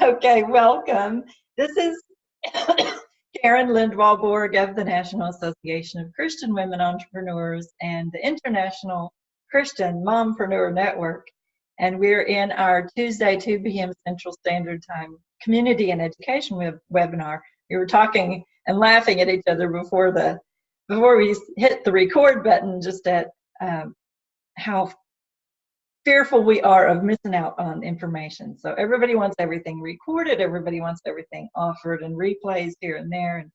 Okay, welcome. This is Karen Lindwall-Bourg of the National Association of Christian Women Entrepreneurs and the International Christian Mompreneur Network. And we're in our Tuesday, 2 p.m. Central Standard Time Community and Education webinar. We were talking and laughing at each other before we hit the record button, just at how fearful we are of missing out on information. So everybody wants everything recorded, everybody wants everything offered and replays here and there, and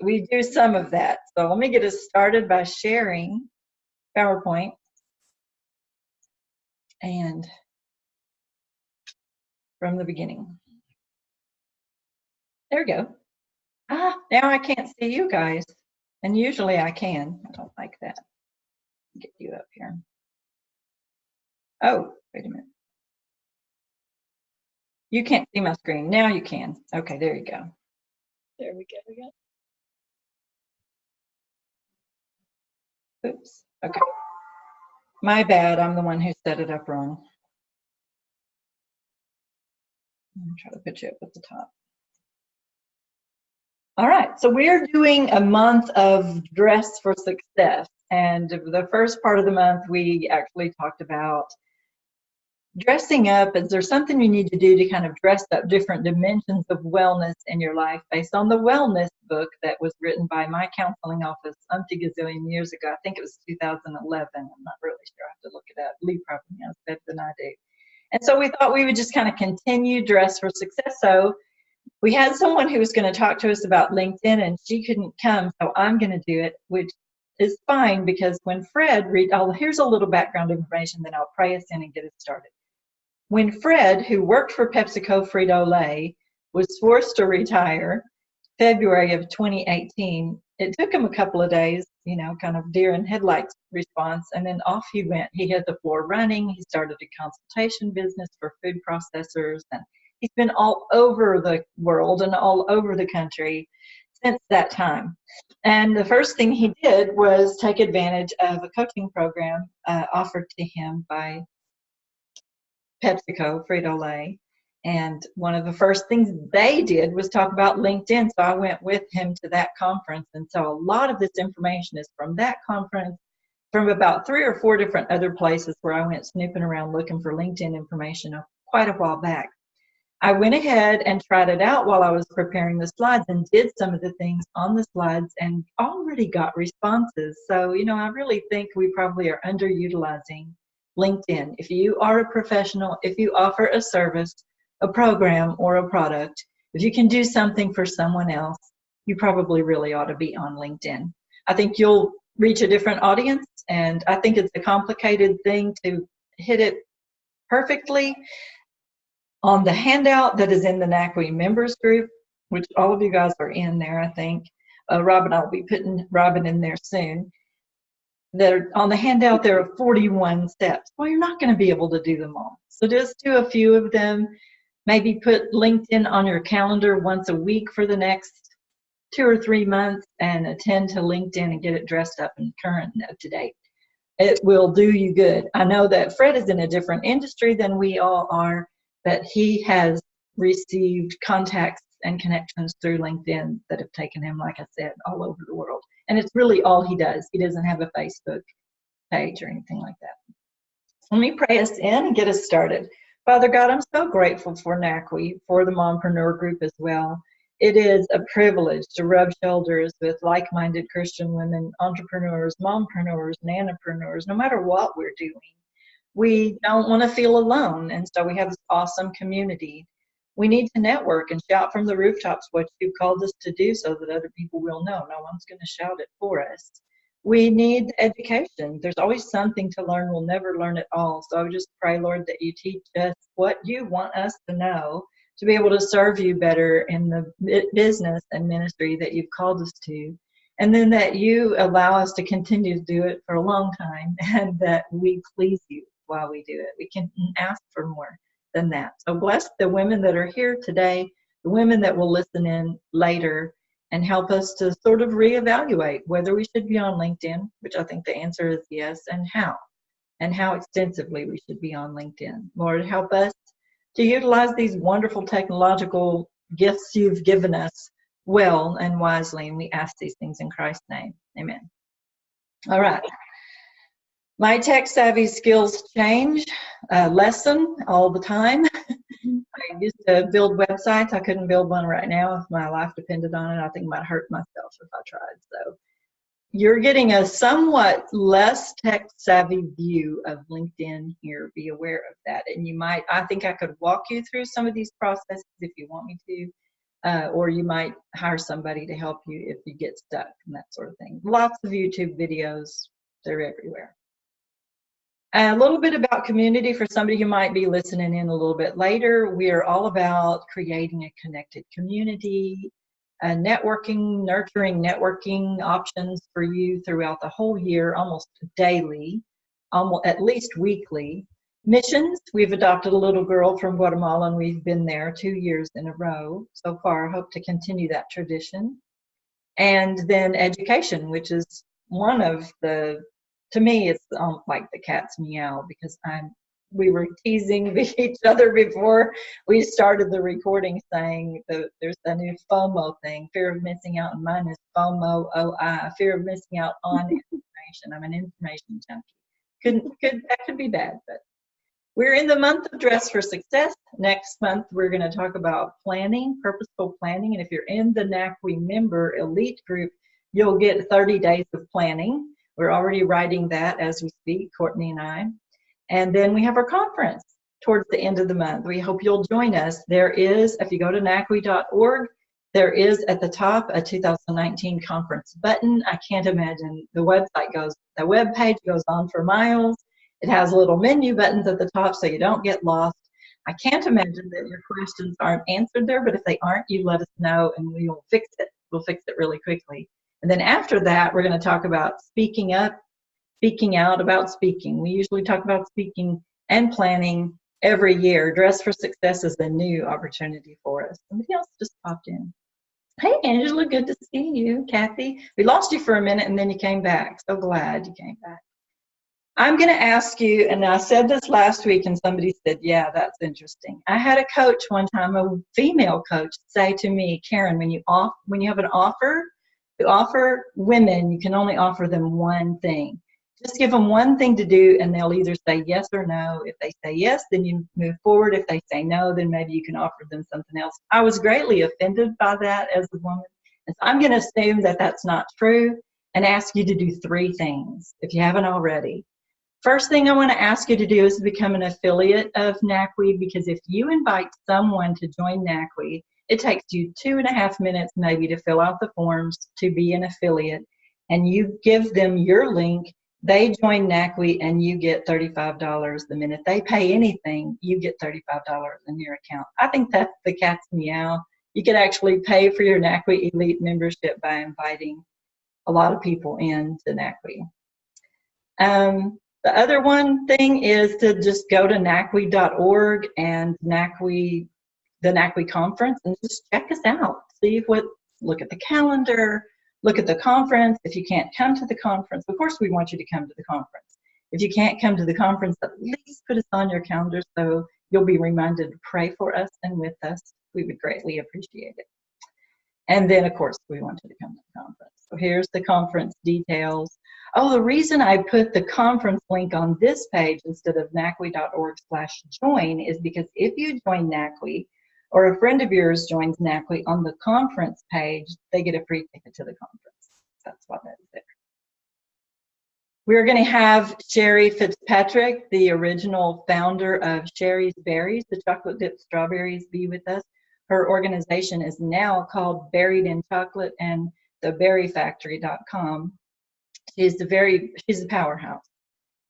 we do some of that. So let me get us started by sharing PowerPoint. And from the beginning. There we go. Now I can't see you guys, and usually I can. I don't like that. Get you up here. Oh, wait a minute. You can't see my screen. Now you can. Okay, there you go. There we go. Oops. Okay. My bad. I'm the one who set it up wrong. I'm try to put you up at the top. All right. So we're doing a month of Dress for Success. And the first part of the month, we actually talked about dressing up. Is there something you need to do to kind of dress up different dimensions of wellness in your life based on the wellness book that was written by my counseling office gazillion years ago? I think it was 2011. I'm not really sure. I have to look it up. Lee probably knows better than I do. And so we thought we would just kind of continue Dress for Success. So we had someone who was going to talk to us about LinkedIn, and she couldn't come, so I'm going to do it, which is fine, because when Fred here's a little background information, then I'll pray us in and get it started. When Fred, who worked for PepsiCo Frito-Lay, was forced to retire February of 2018, it took him a couple of days, kind of deer in headlights response, and then off he went. He hit the floor running. He started a consultation business for food processors, and he's been all over the world and all over the country since that time. And the first thing he did was take advantage of a coaching program offered to him by PepsiCo, Frito-Lay, and one of the first things they did was talk about LinkedIn. So I went with him to that conference, and so a lot of this information is from that conference, from about 3 or 4 different other places where I went snooping around looking for LinkedIn information quite a while back. I went ahead and tried it out while I was preparing the slides and did some of the things on the slides and already got responses. So, I really think we probably are underutilizing LinkedIn. If you are a professional, if you offer a service, a program, or a product, if you can do something for someone else, you probably really ought to be on LinkedIn. I think you'll reach a different audience, and I think it's a complicated thing to hit it perfectly. On the handout that is in the NACWE members group, which all of you guys are in there, I think. Robin, I'll be putting Robin in there soon. On the handout, there are 41 steps. Well, you're not going to be able to do them all. So just do a few of them. Maybe put LinkedIn on your calendar once a week for the next 2 or 3 months and attend to LinkedIn and get it dressed up and current and up to date. It will do you good. I know that Fred is in a different industry than we all are, but he has received contacts and connections through LinkedIn that have taken him, like I said, all over the world. And it's really all he does. He doesn't have a Facebook page or anything like that. Let me pray us in and get us started. Father God, I'm so grateful for NACWE, for the Mompreneur Group as well. It is a privilege to rub shoulders with like-minded Christian women, entrepreneurs, mompreneurs, nanopreneurs, no matter what we're doing. We don't want to feel alone, and so we have this awesome community. We need to network and shout from the rooftops what you've called us to do so that other people will know. No one's going to shout it for us. We need education. There's always something to learn. We'll never learn it all. So I just pray, Lord, that you teach us what you want us to know to be able to serve you better in the business and ministry that you've called us to. And then that you allow us to continue to do it for a long time, and that we please you while we do it. We can ask for more than that. So bless the women that are here today, the women that will listen in later, and help us to sort of reevaluate whether we should be on LinkedIn, which I think the answer is yes, and how extensively we should be on LinkedIn. Lord, help us to utilize these wonderful technological gifts you've given us well and wisely. And we ask these things in Christ's name. Amen. All right. My tech savvy skills change, lesson all the time. I used to build websites. I couldn't build one right now if my life depended on it. I think I might hurt myself if I tried. So you're getting a somewhat less tech savvy view of LinkedIn here. Be aware of that. And you might, I think I could walk you through some of these processes if you want me to, or you might hire somebody to help you if you get stuck and that sort of thing. Lots of YouTube videos, they're everywhere. A little bit about community for somebody who might be listening in a little bit later. We are all about creating a connected community, networking, nurturing networking options for you throughout the whole year, almost daily, almost at least weekly. Missions, we've adopted a little girl from Guatemala and we've been there 2 years in a row so far. I hope to continue that tradition. And then education, which is one of the, to me, it's like the cat's meow, because we were teasing each other before we started the recording, saying there's a new FOMO thing, fear of missing out, and mine is FOMO-OI, fear of missing out on information. I'm an information junkie. That could be bad, but we're in the month of Dress for Success. Next month, we're going to talk about planning, purposeful planning, and if you're in the NACWE member elite group, you'll get 30 days of planning. We're already writing that as we speak, Courtney and I. And then we have our conference towards the end of the month. We hope you'll join us. There is, if you go to nacwe.org, there is at the top a 2019 conference button. I can't imagine the web page goes on for miles. It has little menu buttons at the top so you don't get lost. I can't imagine that your questions aren't answered there, but if they aren't, you let us know and we'll fix it. We'll fix it really quickly. And then after that, we're going to talk about speaking up, speaking out about speaking. We usually talk about speaking and planning every year. Dress for Success is a new opportunity for us. Somebody else just popped in. Hey, Angela, good to see you. Kathy, we lost you for a minute and then you came back. So glad you came back. I'm going to ask you, and I said this last week and somebody said, yeah, that's interesting. I had a coach one time, a female coach, say to me, Karen, when you have an offer, to offer women, you can only offer them one thing. Just give them one thing to do and they'll either say yes or no. If they say yes, then you move forward. If they say no, then maybe you can offer them something else. I was greatly offended by that as a woman. And so I'm going to assume that that's not true and ask you to do 3 things if you haven't already. First thing I want to ask you to do is become an affiliate of NACWE, because if you invite someone to join NACWE, it takes you 2.5 minutes maybe to fill out the forms to be an affiliate, and you give them your link, they join NACWE, and you get $35 the minute they pay anything, you get $35 in your account. I think that's the cat's meow. You could actually pay for your NACWE Elite membership by inviting a lot of people in to NACWE. The other one thing is to just go to nacwe.org and the NACWE conference and just check us out. Look at the calendar, look at the conference. If you can't come to the conference, of course we want you to come to the conference. If you can't come to the conference, at least put us on your calendar so you'll be reminded to pray for us and with us. We would greatly appreciate it. And then, of course, we want you to come to the conference. So here's the conference details. Oh, the reason I put the conference link on this page instead of nacwe.org/join is because if you join NACWE or a friend of yours joins NACWE on the conference page, they get a free ticket to the conference. That's why that is there. We're going to have Sherry Fitzpatrick, the original founder of Sherry's Berries, the chocolate dipped strawberries, be with us. Her organization is now called Buried in Chocolate and theberryfactory.com. She's a powerhouse,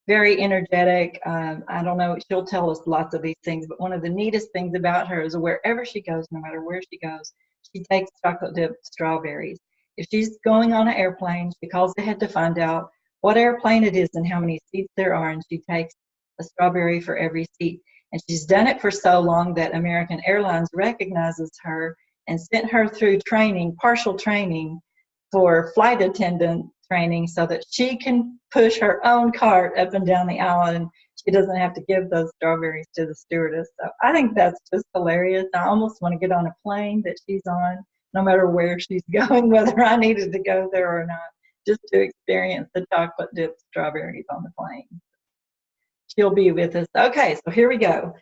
very energetic. I don't know, she'll tell us lots of these things, but one of the neatest things about her is wherever she goes, no matter where she goes, she takes chocolate dipped strawberries. If she's going on an airplane, she calls ahead to find out what airplane it is and how many seats there are, and she takes a strawberry for every seat. And she's done it for so long that American Airlines recognizes her and sent her through training, partial training for flight attendant training so that she can push her own cart up and down the aisle. And she doesn't have to give those strawberries to the stewardess. So I think that's just hilarious. I almost want to get on a plane that she's on, no matter where she's going, whether I needed to go there or not, just to experience the chocolate dipped strawberries on the plane. She'll be with us. Okay, so here we go.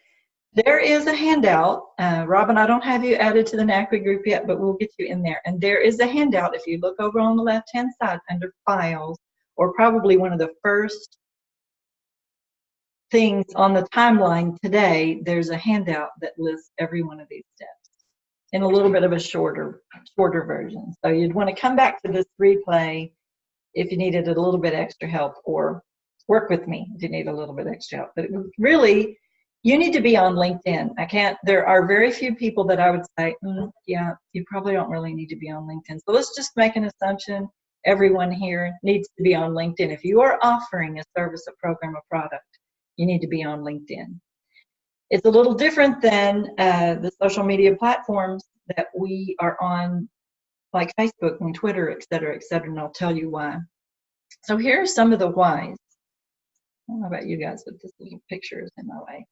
There is a handout. Robin, I don't have you added to the NACWI group yet, but we'll get you in there. And there is a handout. If you look over on the left-hand side under Files, or probably one of the first things on the timeline today, there's a handout that lists every one of these steps in a little bit of a shorter version. So you'd want to come back to this replay if you needed a little bit extra help, or work with me if you need a little bit extra help. But really, you need to be on LinkedIn. There are very few people that I would say, yeah, you probably don't really need to be on LinkedIn. So let's just make an assumption. Everyone here needs to be on LinkedIn. If you are offering a service, a program, a product, you need to be on LinkedIn. It's a little different than the social media platforms that we are on, like Facebook and Twitter, et cetera, and I'll tell you why. So here are some of the whys. I don't know about you guys, but this little picture is in my way.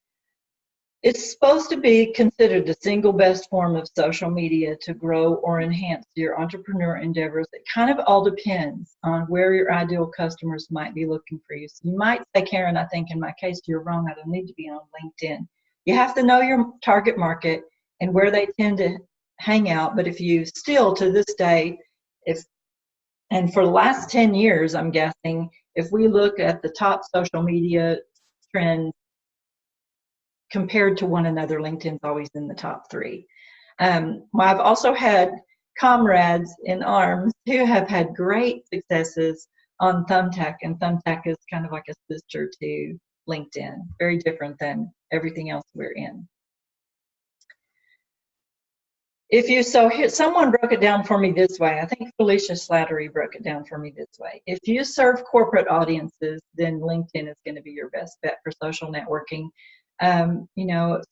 It's supposed to be considered the single best form of social media to grow or enhance your entrepreneur endeavors. It kind of all depends on where your ideal customers might be looking for you. So you might say, Karen, I think in my case you're wrong. I don't need to be on LinkedIn. You have to know your target market and where they tend to hang out. But if you still, to this day, and for the last 10 years, I'm guessing, if we look at the top social media trends compared to one another, LinkedIn's always in the top 3. I've also had comrades in arms who have had great successes on Thumbtack, and Thumbtack is kind of like a sister to LinkedIn, very different than everything else we're in. Someone broke it down for me this way. I think Felicia Slattery broke it down for me this way. If you serve corporate audiences, then LinkedIn is going to be your best bet for social networking.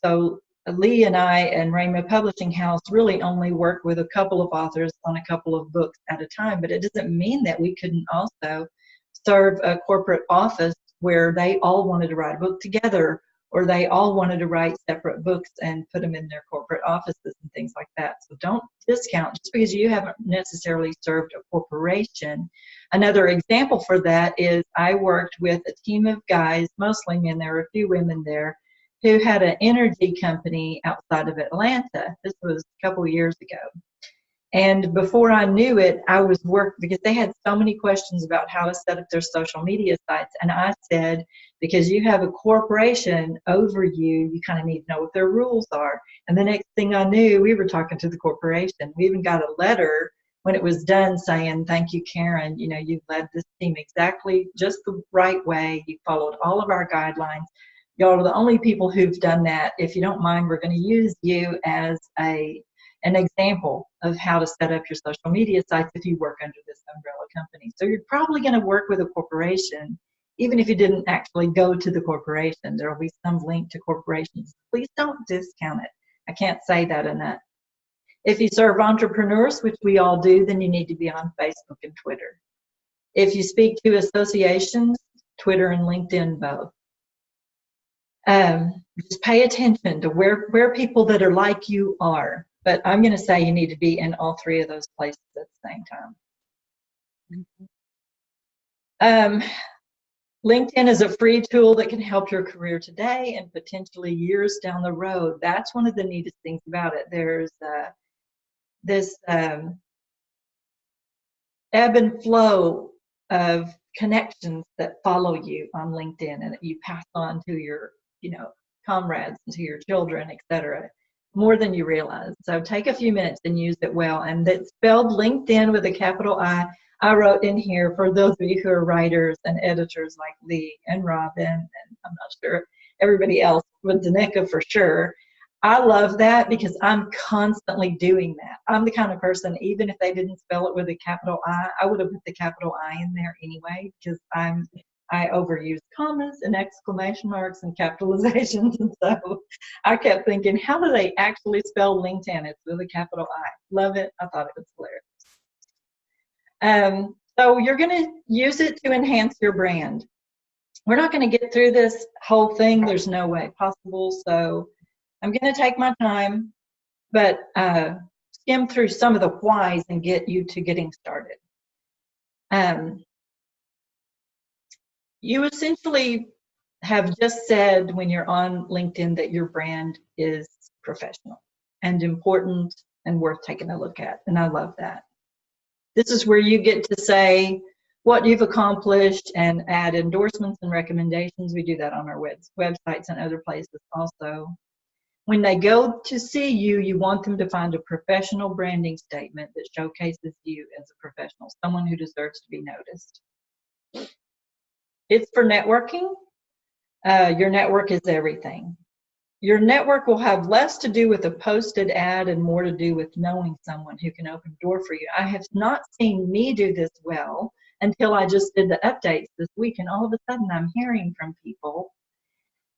So Lee and I and Rayma Publishing House really only work with a couple of authors on a couple of books at a time, but it doesn't mean that we couldn't also serve a corporate office where they all wanted to write a book together, or they all wanted to write separate books and put them in their corporate offices and things like that. So don't discount just because you haven't necessarily served a corporation. Another example for that is I worked with a team of guys, mostly men, there were a few women there, who had an energy company outside of Atlanta. This was a couple of years ago. And before I knew it, I was working, because they had so many questions about how to set up their social media sites. And I said, because you have a corporation over you, you kind of need to know what their rules are. And the next thing I knew, we were talking to the corporation. We even got a letter when it was done saying, thank you, Karen. You know, you've led this team exactly just the right way. You followed all of our guidelines. Y'all are the only people who've done that. If you don't mind, we're going to use you as an example of how to set up your social media sites if you work under this umbrella company. So you're probably going to work with a corporation, even if you didn't actually go to the corporation. There will be some link to corporations. Please don't discount it. I can't say that enough. If you serve entrepreneurs, which we all do, then you need to be on Facebook and Twitter. If you speak to associations, Twitter and LinkedIn both. Just pay attention to where people that are like you are. But I'm going to say you need to be in all 3 of those places at the same time. LinkedIn is a free tool that can help your career today and potentially years down the road. That's one of the neatest things about it. There's this ebb and flow of connections that follow you on LinkedIn and that you pass on to your, comrades and to your children, etc., more than you realize. So take a few minutes and use it well. And that's spelled LinkedIn with a capital I. I wrote in here for those of you who are writers and editors like Lee and Robin, and I'm not sure everybody else, but Danica for sure. I love that because I'm constantly doing that. I'm the kind of person, even if they didn't spell it with a capital I would have put the capital I in there anyway, because I overuse commas and exclamation marks and capitalizations. And so I kept thinking, how do they actually spell LinkedIn? It's with a capital I. Love it. I thought it was hilarious. So you're going to use it to enhance your brand. we're not going to get through this whole thing. There's no way possible. So I'm going to take my time, but skim through some of the whys and get you to getting started. You essentially have just said when you're on LinkedIn that your brand is professional and important and worth taking a look at. And I love that. This is where you get to say what you've accomplished and add endorsements and recommendations. We do that on our websites and other places also. When they go to see you, you want them to find a professional branding statement that showcases you as a professional, someone who deserves to be noticed. It's for networking. Your network is everything. Your network will have less to do with a posted ad and more to do with knowing someone who can open a door for you. I have not seen me do this well until I just did the updates this week, and all of a sudden I'm hearing from people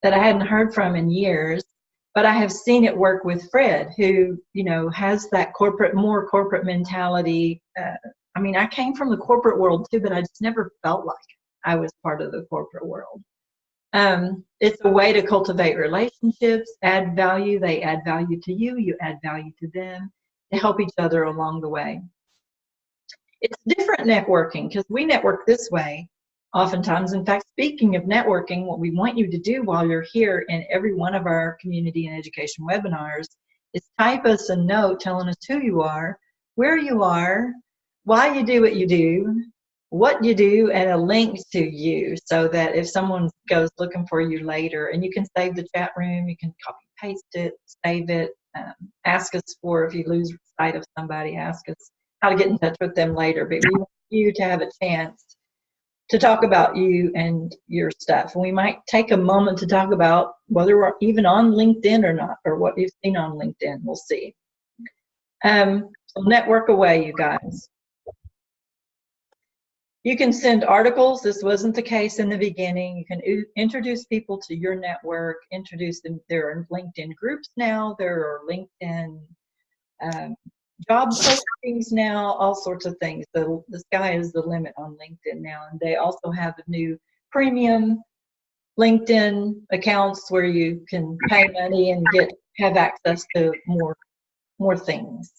that I hadn't heard from in years, but I have seen it work with Fred, who, you know, has that more corporate mentality. I mean, I came from the corporate world too, but I just never felt like I was part of the corporate world. It's a way to cultivate relationships, add value. They add value to you, you add value to them, to help each other along the way. It's different networking because we network this way oftentimes. In fact, speaking of networking, what we want you to do while you're here in every one of our community and education webinars is type us a note telling us who you are, where you are, why you do what you do, what you do, and a link to you, so that if someone goes looking for you later, and you can save the chat room, you can copy paste it, save it, ask us for, if you lose sight of somebody, ask us how to get in touch with them later. But we want you to have a chance to talk about you and your stuff. And we might take a moment to talk about whether we're even on LinkedIn or not, or what you've seen on LinkedIn. We'll see. So network away, you guys. You can send articles. This wasn't the case in the beginning. You can introduce people to your network, introduce them. There are LinkedIn groups now. There are LinkedIn job postings now, all sorts of things. The sky is the limit on LinkedIn now. And they also have a new premium LinkedIn accounts where you can pay money and have access to more things.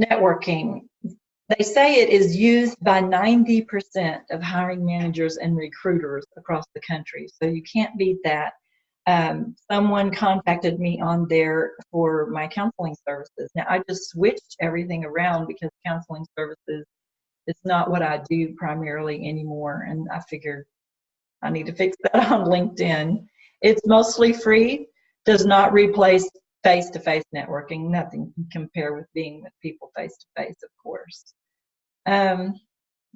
Networking. They say it is used by 90% of hiring managers and recruiters across the country, so you can't beat that. Someone contacted me on there for my counseling services. Now, I just switched everything around because counseling services is not what I do primarily anymore, and I figured I need to fix that on LinkedIn. It's mostly free, does not replace face-to-face networking. Nothing can compare with being with people face-to-face, of course.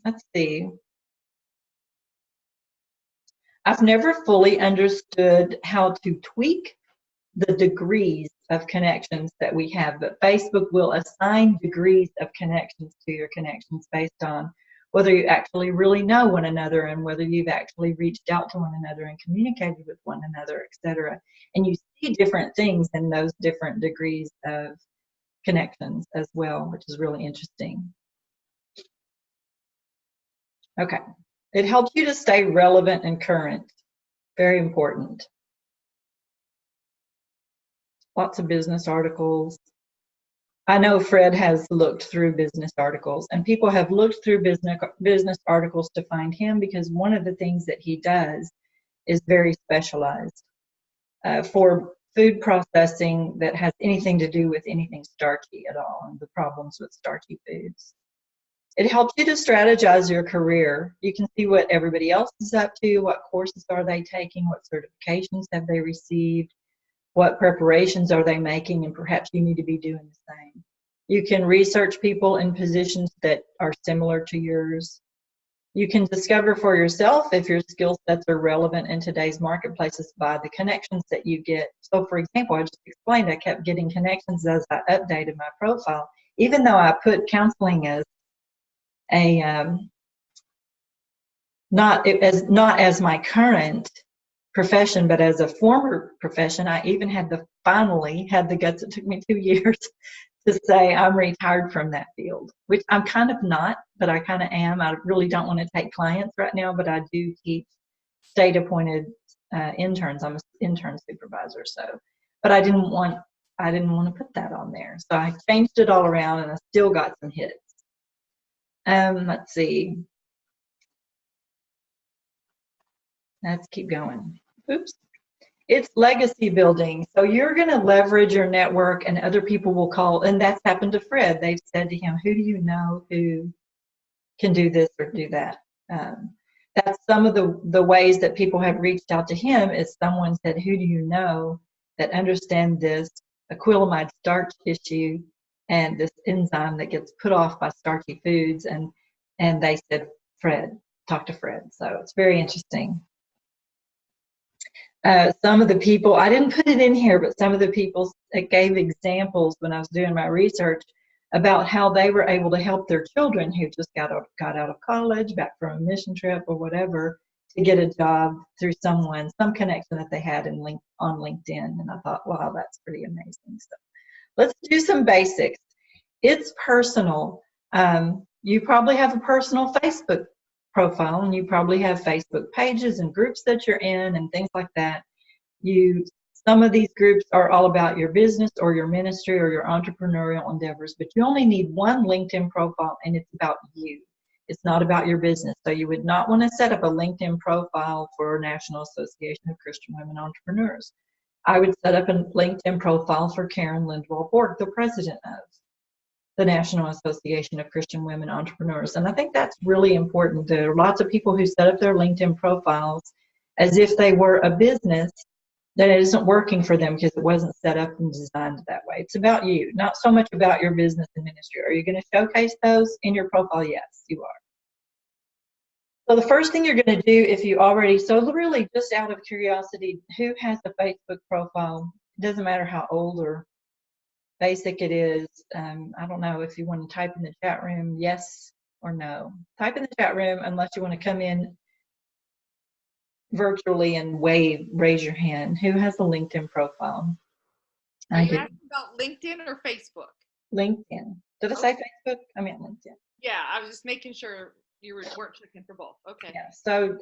Let's see. I've never fully understood how to tweak the degrees of connections that we have, but Facebook will assign degrees of connections to your connections based on whether you actually really know one another and whether you've actually reached out to one another and communicated with one another, etc. And you see different things in those different degrees of connections as well, which is really interesting. Okay, it helps you to stay relevant and current. Very important. Lots of business articles. I know Fred has looked through business articles, and people have looked through business articles to find him because one of the things that he does is very specialized for food processing that has anything to do with anything starchy at all and the problems with starchy foods. It helps you to strategize your career. You can see what everybody else is up to, what courses are they taking, what certifications have they received, what preparations are they making, and perhaps you need to be doing the same. You can research people in positions that are similar to yours. You can discover for yourself if your skill sets are relevant in today's marketplaces by the connections that you get. So for example, I just explained I kept getting connections as I updated my profile, even though I put counseling as not as my current profession, but as a former profession. I even finally had the guts. It took me 2 years to say I'm retired from that field, which I'm kind of not, but I kind of am. I really don't want to take clients right now, but I do teach state appointed interns. I'm an intern supervisor, so, but I didn't want to put that on there. So I changed it all around and I still got some hits. Let's see. Let's keep going. Oops. It's legacy building. So you're going to leverage your network and other people will call, and that's happened to Fred. They've said to him, who do you know who can do this or do that? That's some of the ways that people have reached out to him is someone said, who do you know that understand this acrylamide starch issue and this enzyme that gets put off by starchy foods? And they said, Fred, talk to Fred. So it's very interesting. Some of the people, I didn't put it in here, but some of the people gave examples when I was doing my research about how they were able to help their children who just got out of college, back from a mission trip or whatever, to get a job through some connection that they had on LinkedIn. And I thought, wow, that's pretty amazing. So let's do some basics. It's personal. You probably have a personal Facebook profile, and you probably have Facebook pages and groups that you're in and things like that. Some of these groups are all about your business or your ministry or your entrepreneurial endeavors, but you only need one LinkedIn profile, and it's about you. It's not about your business. So you would not want to set up a LinkedIn profile for National Association of Christian Women Entrepreneurs. I would set up a LinkedIn profile for Karen Lindwall-Bourg, the president of the National Association of Christian Women Entrepreneurs. And I think that's really important. There are lots of people who set up their LinkedIn profiles as if they were a business that it isn't working for them because it wasn't set up and designed that way. It's about you, not so much about your business and ministry. Are you going to showcase those in your profile? Yes, you are. So the first thing you're going to do if you already, so really just out of curiosity, who has a Facebook profile? It doesn't matter how old or basic it is. I don't know if you want to type in the chat room yes or no. Type in the chat room unless you want to come in virtually and raise your hand. Who has a LinkedIn profile? Are you asking about LinkedIn or Facebook? LinkedIn. Did I say Facebook? I meant LinkedIn. Yeah, I was just making sure you weren't checking for both. Okay. Yeah, so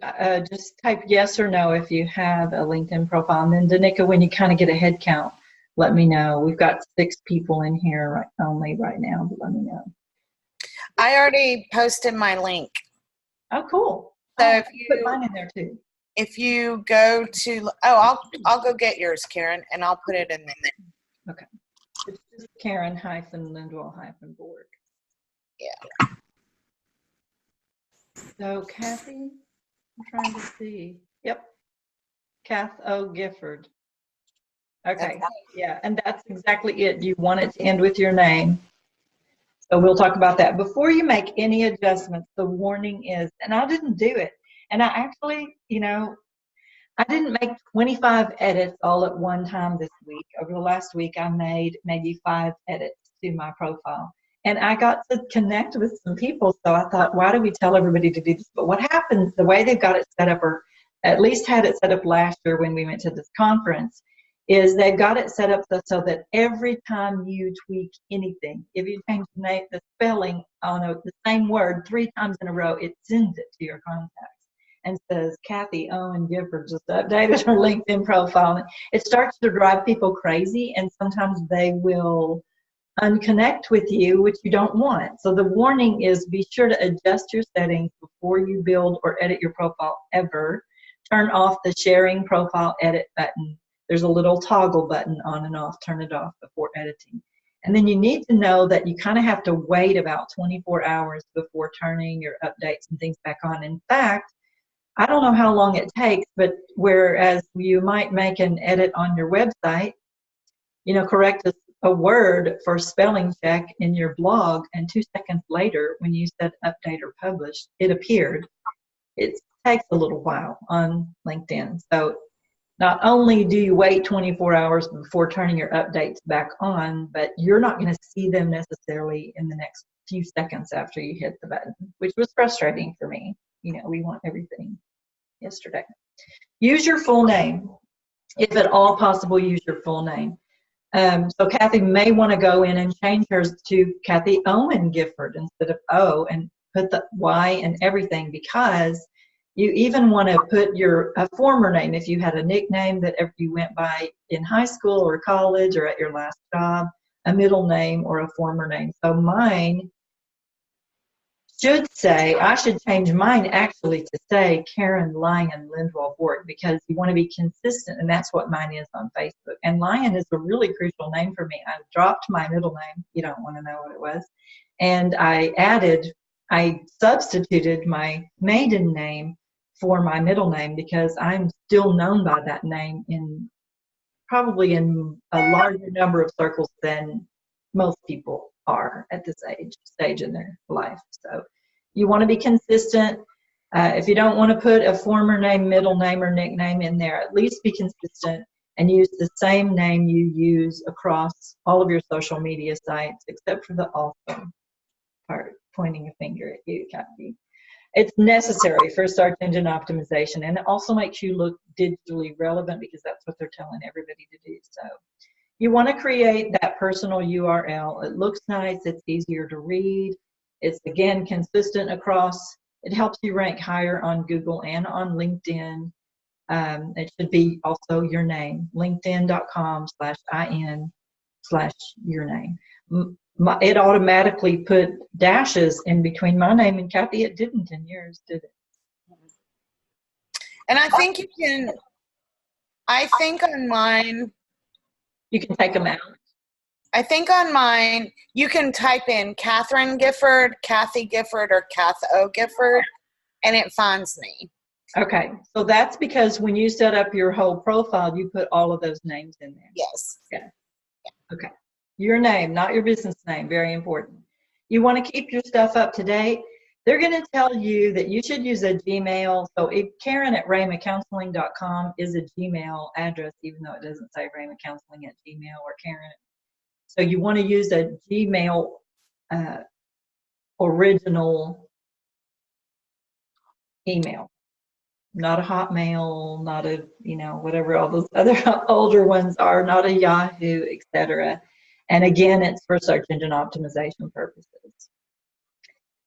just type yes or no if you have a LinkedIn profile. And then Danica, when you kind of get a head count, let me know. We've got 6 people in here only right now, but let me know. I already posted my link. Oh, cool. So if if you put mine in there too. If you go to, I'll go get yours, Karen, and I'll put it in there. Okay. It's just Karen-Lindwall-Bourg. Yeah. So Kathy, I'm trying to see. Yep. Kath O. Gifford. Okay. Yeah, and that's exactly it. You want it to end with your name. So we'll talk about that. Before you make any adjustments, the warning is, and I didn't do it. And I actually, I didn't make 25 edits all at one time this week. Over the last week, I made maybe 5 edits to my profile. And I got to connect with some people, so I thought, why do we tell everybody to do this? But what happens, the way they've got it set up, or at least had it set up last year when we went to this conference, is they've got it set up so that every time you tweak anything, if you change the spelling on the same word 3 times in a row, it sends it to your contacts and says, Kathy Owen Gifford just updated her LinkedIn profile. It starts to drive people crazy, and sometimes they will unconnect with you, which you don't want. So the warning is, be sure to adjust your settings before you build or edit your profile ever. Turn off the sharing profile edit button. There's a little toggle button on and off. Turn it off before editing. And then you need to know that you kind of have to wait about 24 hours before turning your updates and things back on. In fact, I don't know how long it takes, but whereas you might make an edit on your website, correct a word for spelling check in your blog, and 2 seconds later, when you said update or publish, it appeared. It takes a little while on LinkedIn. So not only do you wait 24 hours before turning your updates back on, but you're not going to see them necessarily in the next few seconds after you hit the button, which was frustrating for me. We want everything yesterday. Use your full name. If at all possible, use your full name. So Kathy may want to go in and change hers to Kathy Owen Gifford instead of O, and put the Y and everything, because you even want to put a former name if you had a nickname that you went by in high school or college or at your last job, a middle name or a former name. So mine should say, I should change mine actually to say Karen Lyon Lindwall-Bourg, because you want to be consistent, and that's what mine is on Facebook. And Lyon is a really crucial name for me. I dropped my middle name. You don't want to know what it was. And I substituted my maiden name for my middle name, because I'm still known by that name probably in a larger number of circles than most people are at this stage in their life. So you want to be consistent. If you don't want to put a former name, middle name, or nickname in there, at least be consistent and use the same name you use across all of your social media sites, except for the awesome part, pointing a finger at you, Kathy. It's necessary for search engine optimization, and it also makes you look digitally relevant, because that's what they're telling everybody to do. So you want to create that personal URL. It looks nice, it's easier to read, it's again consistent across. It helps you rank higher on Google and on LinkedIn. It should be also your name, linkedin.com/in/your name. It automatically put dashes in between my name and Kathy. It didn't in yours, did it? And I think on mine, You can take them out. I think on mine, you can type in Catherine Gifford, Kathy Gifford, or Kath O. Gifford, and it finds me. Okay, so that's because when you set up your whole profile, you put all of those names in there. Yes. Yeah. Okay. Your name, not your business name, very important. You want to keep your stuff up to date. They're going to tell you that you should use a Gmail. So if Karen@RaymaCounseling.com is a Gmail address, even though it doesn't say RaymaCounseling@Gmail or Karen. So you want to use a Gmail original email, not a Hotmail, not a, whatever all those other older ones are, not a Yahoo, etc. And again, it's for search engine optimization purposes.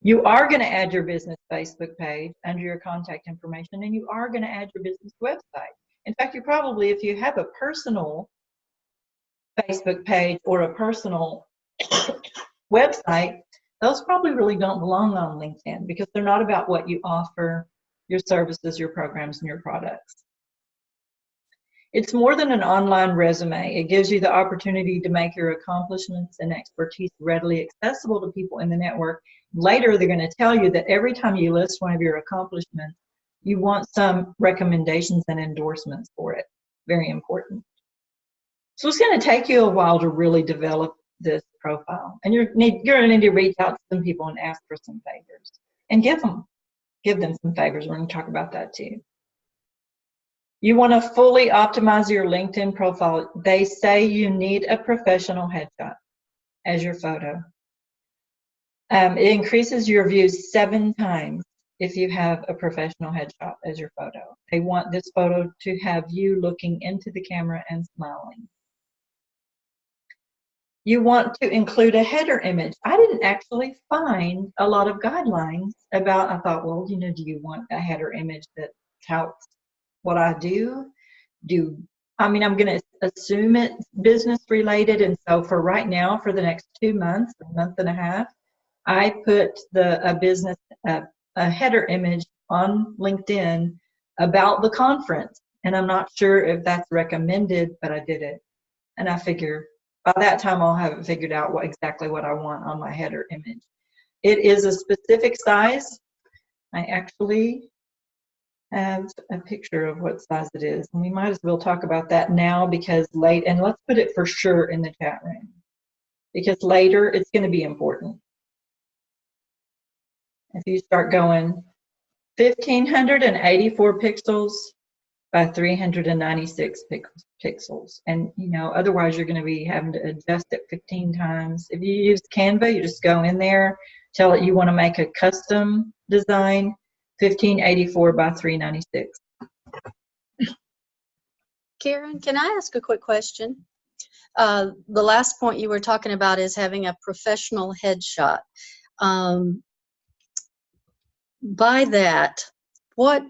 You are going to add your business Facebook page under your contact information, and you are going to add your business website. In fact, you probably, if you have a personal Facebook page or a personal website, those probably really don't belong on LinkedIn, because they're not about what you offer, your services, your programs, and your products. It's more than an online resume. It gives you the opportunity to make your accomplishments and expertise readily accessible to people in the network. Later, they're going to tell you that every time you list one of your accomplishments, you want some recommendations and endorsements for it. Very important. So it's going to take you a while to really develop this profile. And you're going to need to reach out to some people and ask for some favors. And give them some favors. We're going to talk about that too. You want to fully optimize your LinkedIn profile. They say you need a professional headshot as your photo. It increases your views 7 times if you have a professional headshot as your photo. They want this photo to have you looking into the camera and smiling. You want to include a header image. I didn't actually find a lot of guidelines about, I thought, well, do you want a header image that touts what I do? I'm going to assume it's business related. And so for right now, for the next 2 months, a month and a half, I put a header image on LinkedIn about the conference. And I'm not sure if that's recommended, but I did it. And I figure by that time I'll have it figured out exactly what I want on my header image. It is a specific size. I actually have a picture of what size it is. And we might as well talk about that now, because and let's put it for sure in the chat room, because later it's going to be important. If you start going 1,584 pixels by 396 pixels. And, otherwise you're going to be having to adjust it 15 times. If you use Canva, you just go in there, tell it you want to make a custom design, 1,584 by 396. Karen, can I ask a quick question? the last point you were talking about is having a professional headshot. By that, what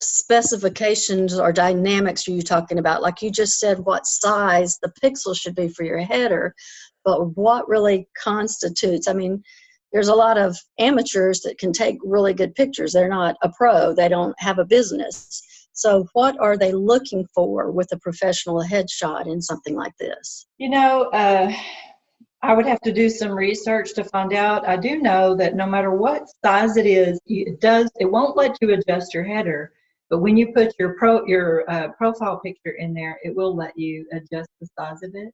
specifications or dynamics are you talking about? Like you just said, what size the pixel should be for your header, but what really constitutes? I mean, there's a lot of amateurs that can take really good pictures. They're not a pro. They don't have a business. So what are they looking for with a professional headshot in something like this? You know, I would have to do some research to find out. I do know that no matter what size it is, it won't let you adjust your header. But when you put your profile picture in there, it will let you adjust the size of it.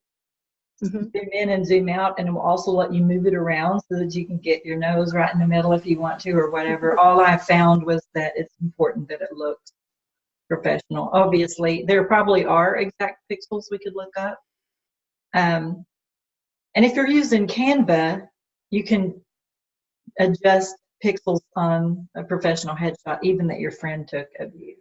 Mm-hmm. Zoom in and zoom out, and it will also let you move it around so that you can get your nose right in the middle if you want to, or whatever. All I found was that it's important that it looks professional. Obviously, there probably are exact pixels we could look up. And if you're using Canva, you can adjust pixels on a professional headshot, even that your friend took of you.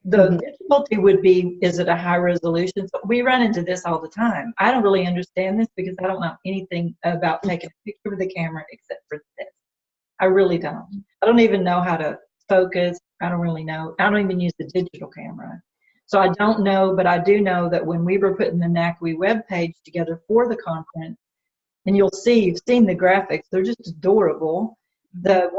The difficulty would be, is it a high resolution? So we run into this all the time. I don't really understand this because I don't know anything about taking a picture with a camera except for this. I really don't. I don't even know how to focus. I don't really know. I don't even use the digital camera. So I don't know, but I do know that when we were putting the NACWE webpage together for the conference, and you've seen the graphics, they're just adorable. The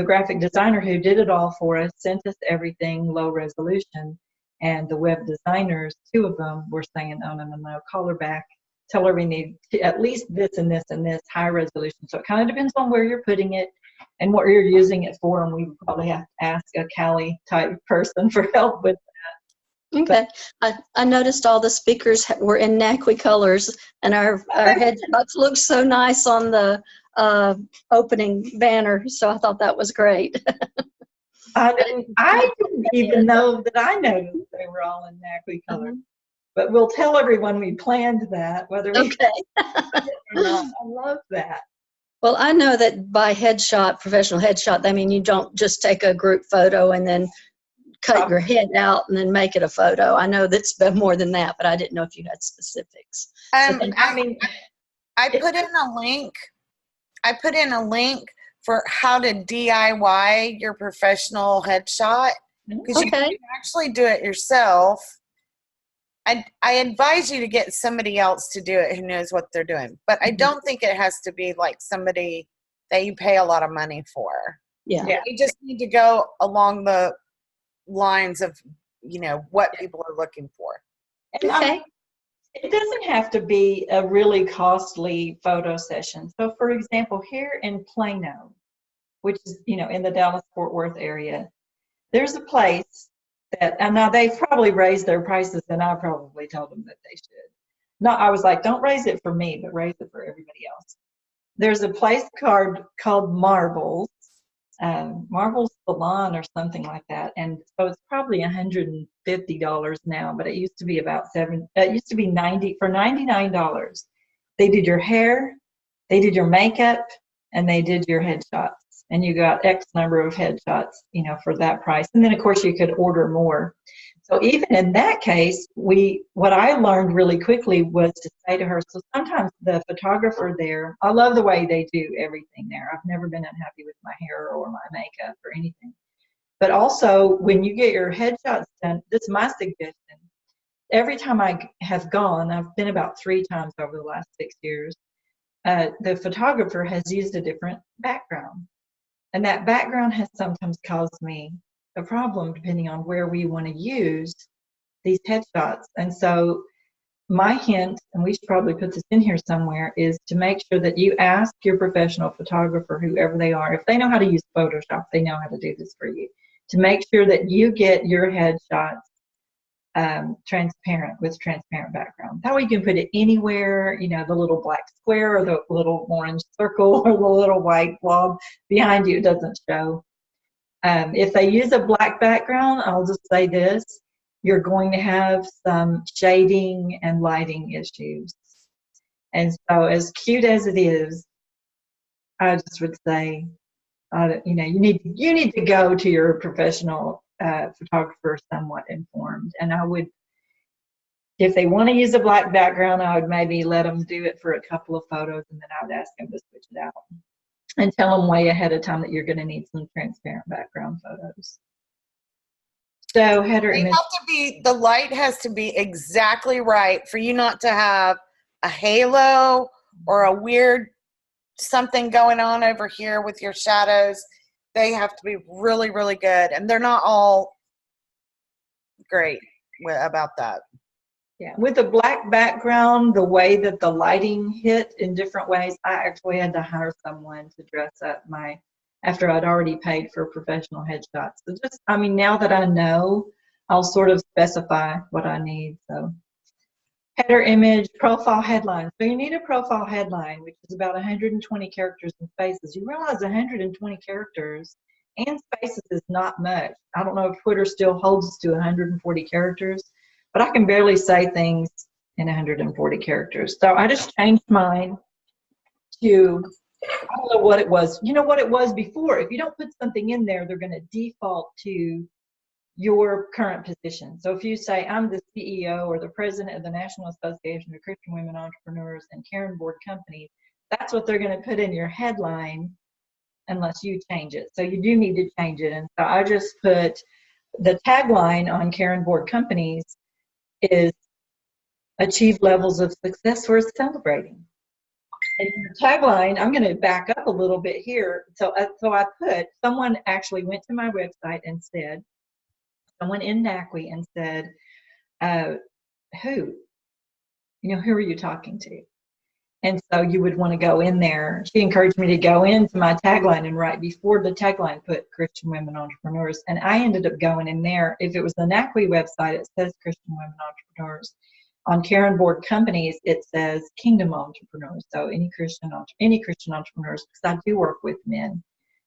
graphic designer who did it all for us, sent us everything low resolution. And the web designers, 2 of them, were saying, oh, no, call her back. Tell her we need at least this and this and this high resolution. So it kind of depends on where you're putting it and what you're using it for. And we probably have to ask a Cali type person for help with that. Okay. I noticed all the speakers were in NACWE colors, and our headshots looked so nice on the opening banner, so I thought that was great. I didn't even know that I noticed they were all in NACWE color. But we'll tell everyone we planned that, whether we Okay. or not. I love that. Well, I know that by headshot, professional headshot, I mean you don't just take a group photo and then cut your head out and then make it a photo. I know that's more than that, but I didn't know if you had specifics. I put in a link. I put in a link for how to DIY your professional headshot, because you can actually do it yourself. I advise you to get somebody else to do it who knows what they're doing, but I don't think it has to be like somebody that you pay a lot of money for. Yeah. You just need to go along the lines of, what people are looking for. And it doesn't have to be a really costly photo session. So for example, here in Plano, which is, in the Dallas-Fort Worth area, there's a place that, and now they've probably raised their prices, and I probably told them that they should. No, I was like, don't raise it for me, but raise it for everybody else. There's a place called Marbles Salon or something like that, and so it's probably $150 now, but it used to be about $99. They did your hair, they did your makeup, and they did your headshots, and you got X number of headshots, for that price. And then of course you could order more. So even in that case, what I learned really quickly was to say to her, so sometimes the photographer there, I love the way they do everything there. I've never been unhappy with my hair or my makeup or anything. But also when you get your headshots done, this is my suggestion. Every time I have gone, I've been about 3 times over the last 6 years, the photographer has used a different background. And that background has sometimes caused me a problem depending on where we want to use these headshots. And so my hint, and we should probably put this in here somewhere, is to make sure that you ask your professional photographer, whoever they are, if they know how to use Photoshop, they know how to do this for you, to make sure that you get your headshots transparent, with transparent background. That way you can put it anywhere, the little black square or the little orange circle or the little white blob behind you, it doesn't show. If they use a black background, I'll just say this, you're going to have some shading and lighting issues. And so as cute as it is, I just would say, you need to go to your professional photographer somewhat informed. And I would If they want to use a black background, I would maybe let them do it for a couple of photos, and then I would ask them to switch it out and tell them way ahead of time that you're going to need some transparent background photos. So header image. The light has to be exactly right for you not to have a halo or a weird something going on over here with your shadows. They have to be really, really good. And they're not all great about that. Yeah, with a black background, the way that the lighting hit in different ways, I actually had to hire someone to dress up after I'd already paid for professional headshots. So just, I mean, now that I know, I'll sort of specify what I need. So header image, profile headline. So you need a profile headline, which is about 120 characters and spaces. You realize 120 characters and spaces is not much. I don't know if Twitter still holds to 140 characters, but I can barely say things in 140 characters. So I just changed mine to, I don't know what it was. You know what it was before? If you don't put something in there, they're going to default to your current position. So if you say, I'm the CEO or the president of the National Association of Christian Women Entrepreneurs and Lindwall-Bourg companies, that's what they're going to put in your headline unless you change it. So you do need to change it. And so I just put the tagline on Lindwall-Bourg companies is achieve levels of success worth celebrating. And your tagline, I'm going to back up a little bit here. So I put, someone actually went to my website and said, someone in NACWI and said, who are you talking to? And so you would want to go in there. She encouraged me to go into my tagline and right before the tagline put Christian Women Entrepreneurs. And I ended up going in there. If it was the NACWI website, it says Christian Women Entrepreneurs. On Lindwall-Bourg companies, it says Kingdom Entrepreneurs. So any Christian entrepreneurs, because I do work with men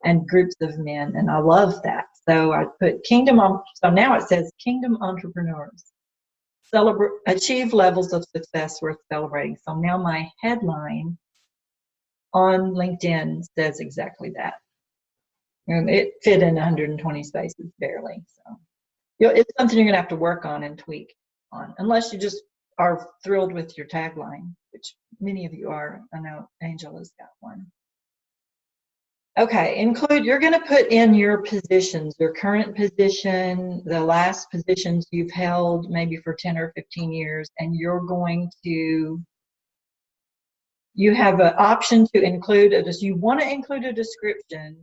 and groups of men, and I love that. So I put so now it says Kingdom Entrepreneurs. Achieve levels of success worth celebrating. So now my headline on LinkedIn says exactly that. And it fit in 120 spaces barely. So it's something you're going to have to work on and tweak on, unless you just are thrilled with your tagline, which many of you are. I know Angela's got one. Okay, you're going to put in your positions, your current position, the last positions you've held maybe for 10 or 15 years, and you have an option to include, you want to include a description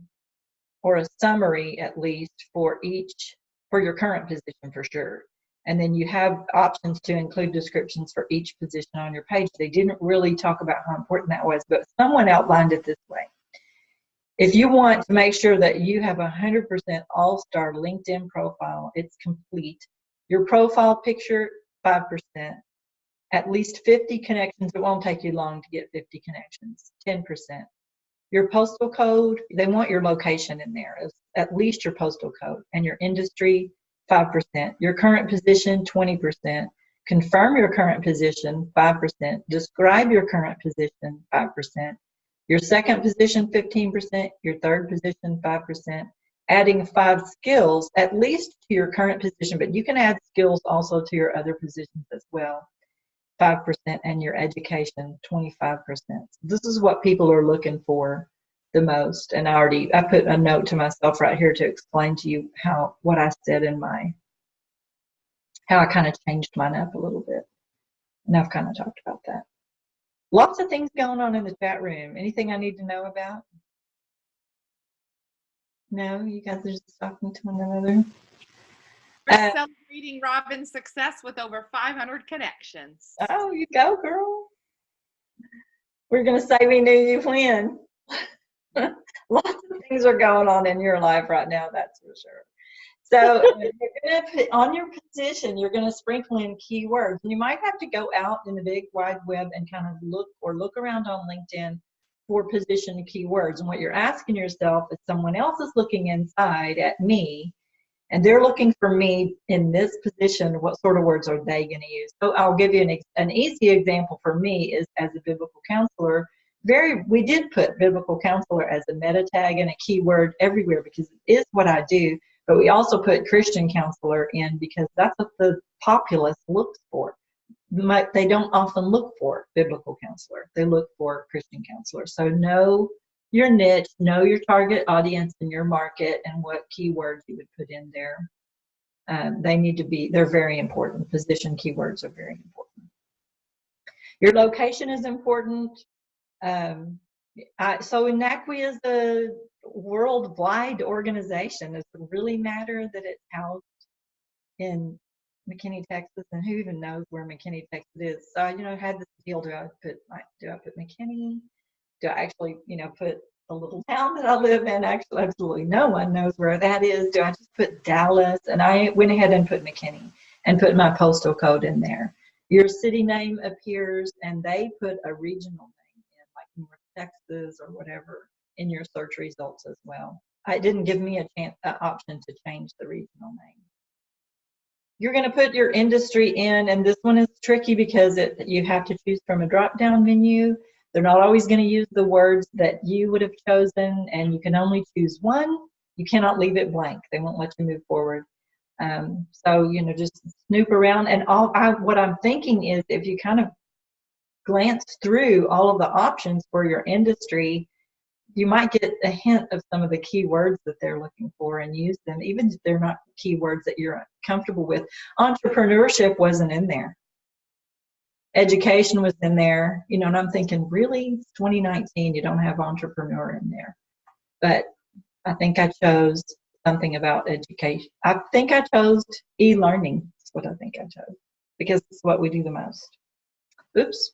or a summary at least for your current position for sure. And then you have options to include descriptions for each position on your page. They didn't really talk about how important that was, but someone outlined it this way. If you want to make sure that you have 100% all-star LinkedIn profile, it's complete. Your profile picture, 5%. At least 50 connections. It won't take you long to get 50 connections, 10%. Your postal code, they want your location in there, at least your postal code. And your industry, 5%. Your current position, 20%. Confirm your current position, 5%. Describe your current position, 5%. Your second position, 15%. Your third position, 5%. Adding 5 skills, at least to your current position, but you can add skills also to your other positions as well, 5%. And your education, 25%. This is what people are looking for the most. And I put a note to myself right here to explain to you what I said in how I kind of changed mine up a little bit. And I've kind of talked about that. Lots of things going on in the chat room. Anything I need to know about? No, you guys are just talking to one another. We're celebrating Robin's success with over 500 connections. Oh, you go, girl. We're going to say we knew you when. Lots of things are going on in your life right now, that's for sure. So you're going to put on your position, you're going to sprinkle in keywords. You might have to go out in the big wide web and kind of look around on LinkedIn for position keywords. And what you're asking yourself is, someone else is looking inside at me, and they're looking for me in this position. What sort of words are they going to use? So I'll give you an easy example for me is as a biblical counselor. We did put biblical counselor as a meta tag and a keyword everywhere because it is what I do. But we also put Christian counselor in because that's what the populace looks for. they don't often look for biblical counselor. They look for Christian counselor. So know your niche, know your target audience in your market, and what keywords you would put in there. They're very important. Position keywords are very important. Your location is important. So NACWI is a worldwide organization. Does it really matter that it's housed in McKinney, Texas? And who even knows where McKinney, Texas is? So, I had this deal, do I put McKinney? Do I actually, put the little town that I live in? Actually, absolutely no one knows where that is. Do I just put Dallas? And I went ahead and put McKinney and put my postal code in there. Your city name appears, and they put a regional name in, like North Texas or whatever, in your search results as well. It didn't give me an option to change the regional name. You're going to put your industry in, and this one is tricky because you have to choose from a drop-down menu. They're not always going to use the words that you would have chosen, and you can only choose one. You cannot leave it blank. They won't let you move forward. So, just snoop around. And what I'm thinking is, if you kind of glance through all of the options for your industry, you might get a hint of some of the keywords that they're looking for and use them, even if they're not keywords that you're comfortable with. Entrepreneurship wasn't in there. Education was in there, and I'm thinking, really, it's 2019, you don't have entrepreneur in there. But I think I chose something about education. I think I chose e-learning. That's what I think I chose, because it's what we do the most. Oops.